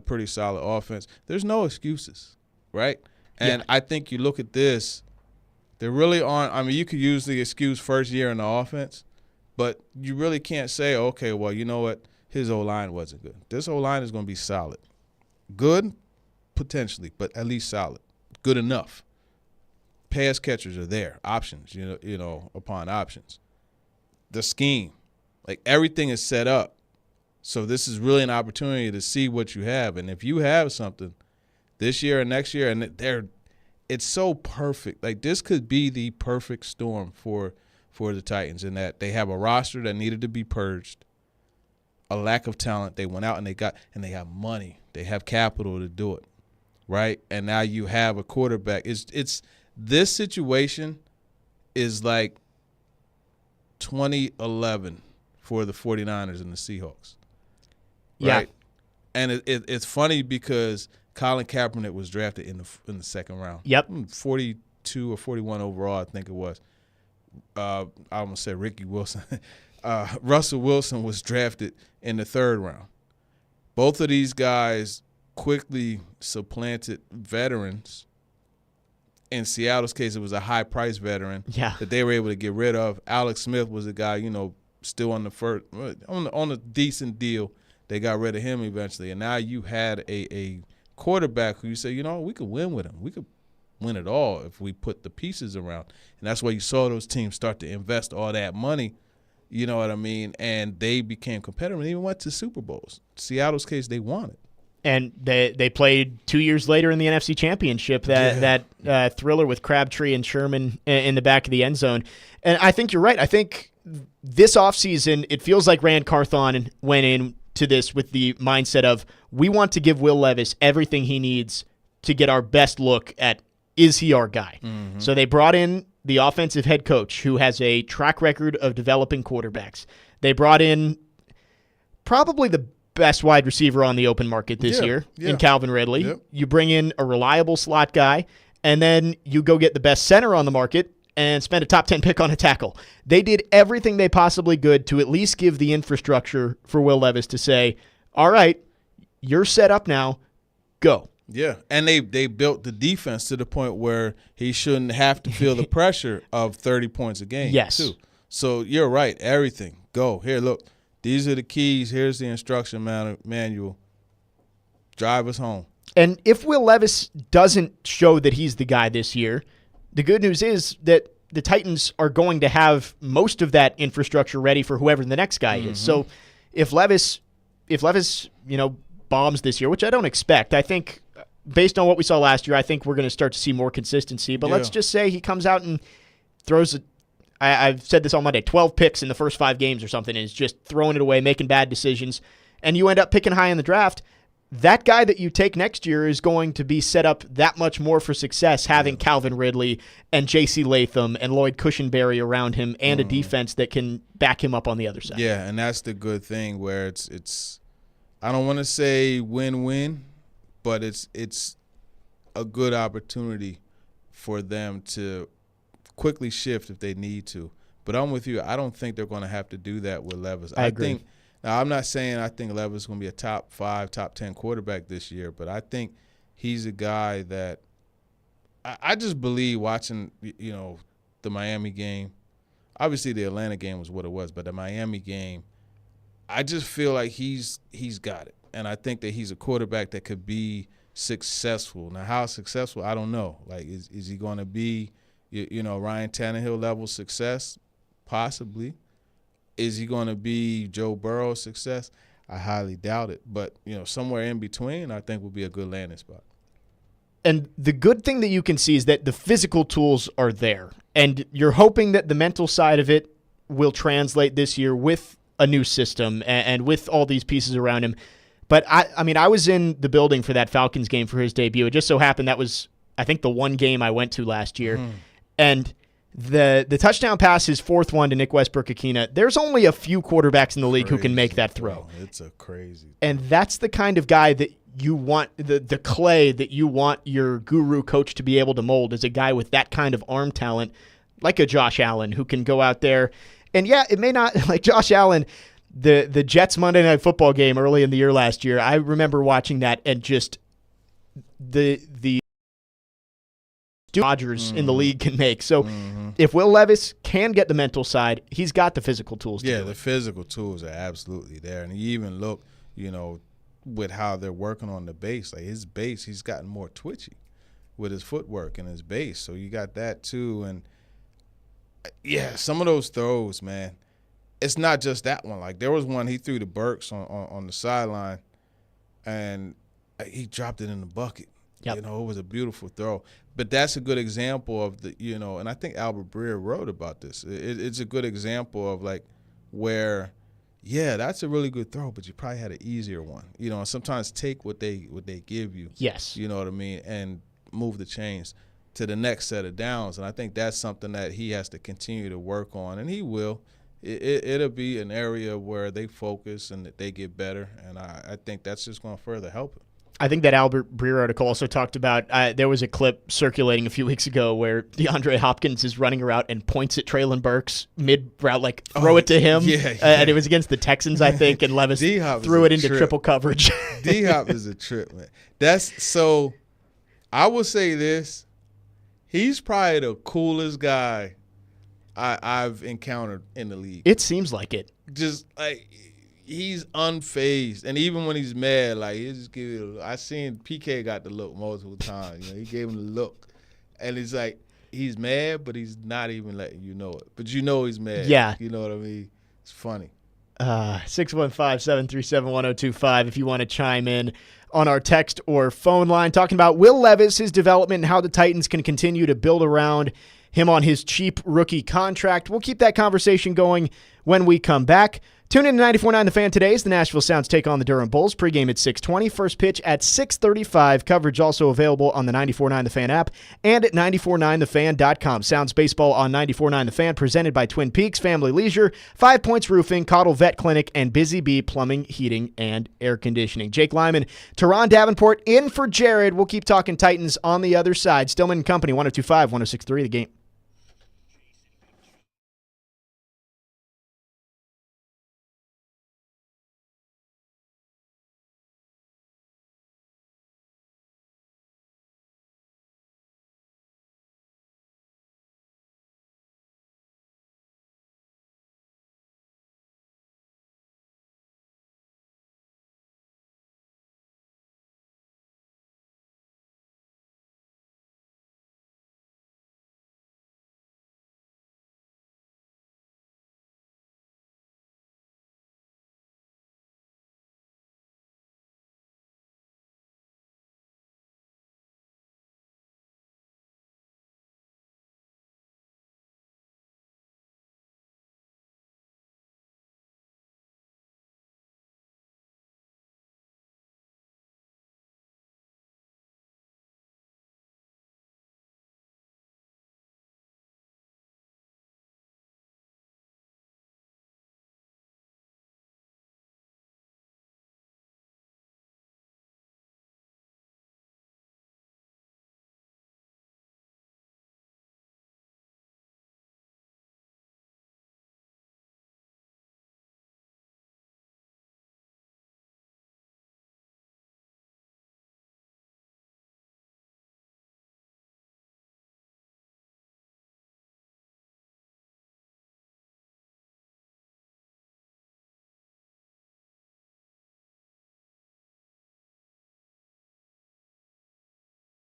pretty solid offense. There's no excuses, right? And Yeah. I think you look at this, there really aren't. I mean, you could use the excuse first year in the offense, but you really can't say, okay, well, you know what? His O-line wasn't good. This O-line is going to be solid. Good, potentially, but at least solid. Good enough. Pass catchers are there. Options, upon options. The scheme, like everything is set up. So this is really an opportunity to see what you have. And if you have something this year and next year, and it's so perfect. Like this could be the perfect storm for the Titans in that they have a roster that needed to be purged, a lack of talent. They went out and they have money. They have capital to do it, right? And now you have a quarterback. It's this situation is like 2011 for the 49ers and the Seahawks, right? Yeah. And it's funny because Colin Kaepernick was drafted in the second round. Yep. 42 or 41 overall, I think it was. I almost said Ricky Wilson. Russell Wilson was drafted in the third round. Both of these guys quickly supplanted veterans. In Seattle's case, it was a high-priced veteran that they were able to get rid of. Alex Smith was a guy, still on the first on a decent deal. They got rid of him eventually, and now you had a quarterback who you say, we could win with him. We could win it all if we put the pieces around. And that's why you saw those teams start to invest all that money, you know what I mean? And they became competitive and even went to Super Bowls. Seattle's case, they won it. And they played 2 years later in the NFC Championship, that thriller with Crabtree and Sherman in the back of the end zone. And I think you're right. I think this offseason, it feels like Rand Carthon went into this with the mindset of, we want to give Will Levis everything he needs to get our best look at, is he our guy? Mm-hmm. So they brought in the offensive head coach who has a track record of developing quarterbacks. They brought in probably the best wide receiver on the open market this year in Calvin Ridley. Yep. You bring in a reliable slot guy, and then you go get the best center on the market and spend a top 10 pick on a tackle. They did everything they possibly could to at least give the infrastructure for Will Levis to say, all right, you're set up now, go. Yeah, and they built the defense to the point where he shouldn't have to feel the pressure of 30 points a game, too. So you're right, everything, go. Here, look, these are the keys. Here's the instruction manual. Drive us home. And if Will Levis doesn't show that he's the guy this year, the good news is that the Titans are going to have most of that infrastructure ready for whoever the next guy is. So if Levis, bombs this year, which I don't expect, I think based on what we saw last year, I think we're going to start to see more consistency. But let's just say he comes out and throws I've said this on Monday, 12 picks in the first 5 games or something, and is just throwing it away, making bad decisions, and you end up picking high in the draft. That guy that you take next year is going to be set up that much more for success, having Calvin Ridley and J.C. Latham and Lloyd Cushenberry around him and a defense that can back him up on the other side. Yeah, and that's the good thing where it's I don't want to say win-win, but it's a good opportunity for them to quickly shift if they need to. But I'm with you. I don't think they're going to have to do that with Levis. I agree. Now, I'm not saying I think Levis is going to be a top 5, top 10 quarterback this year, but I think he's a guy that I just believe watching, the Miami game. Obviously, the Atlanta game was what it was, but the Miami game, I just feel like he's got it. And I think that he's a quarterback that could be successful. Now, how successful, I don't know. Like, is he going to be, Ryan Tannehill level success? Possibly. Is he going to be Joe Burrow's success? I highly doubt it. But, somewhere in between, I think would be a good landing spot. And the good thing that you can see is that the physical tools are there. And you're hoping that the mental side of it will translate this year with a new system and with all these pieces around him. But, I was in the building for that Falcons game for his debut. It just so happened that was, I think, the one game I went to last year. And the touchdown pass, his fourth one to Nick Westbrook-Akina, there's only a few quarterbacks in the league who can make that throw. It's a crazy. And that's the kind of guy that you want, the clay that you want your guru coach to be able to mold, is a guy with that kind of arm talent, like a Josh Allen, who can go out there. And, it may not, like Josh Allen, The Jets Monday Night Football game early in the year last year, I remember watching that and just the Rodgers in the league can make. So if Will Levis can get the mental side, he's got the physical tools to do the it. physical tools are absolutely there. And you even look, with how they're working on the base. Like his base, he's gotten more twitchy with his footwork and his base. So you got that too. And, some of those throws, man, it's not just that one. Like there was one he threw to Burks on the sideline, and he dropped it in the bucket. Yep. It was a beautiful throw. But that's a good example of and I think Albert Breer wrote about this. It's a good example of like where, that's a really good throw, but you probably had an easier one. And sometimes take what they give you. Yes. You know what I mean? And move the chains to the next set of downs. And I think that's something that he has to continue to work on, and he will. It'll be an area where they focus and that they get better, and I think that's just going to further help it. I think that Albert Breer article also talked about there was a clip circulating a few weeks ago where DeAndre Hopkins is running a route and points at Traylon Burks mid-route, like throw it to him. And it was against the Texans, I think, and Levis threw it into triple coverage. D-Hop is a trip, man. So I will say this. He's probably the coolest guy I've encountered in the league. It seems like it. Just like he's unfazed, and even when he's mad, like he just give you. I seen PK got the look multiple times. He gave him the look, and it's like he's mad, but he's not even letting you know it. But he's mad. Yeah, you know what I mean. It's funny. 615-737-1025 if you want to chime in on our text or phone line, talking about Will Levis, his development, and how the Titans can continue to build around him on his cheap rookie contract. We'll keep that conversation going when we come back. Tune in to 94.9 The Fan today as the Nashville Sounds take on the Durham Bulls. Pregame at 6:20, first pitch at 6:35. Coverage also available on the 94.9 The Fan app and at 949thefan.com. Sounds baseball on 94.9 The Fan, presented by Twin Peaks Family Leisure, 5 Points Roofing, Cottle Vet Clinic, and Busy Bee Plumbing, Heating, and Air Conditioning. Jake Lyman, Teron Davenport in for Jared. We'll keep talking Titans on the other side. Stillman and Company, 102.5, 106.3 The Game.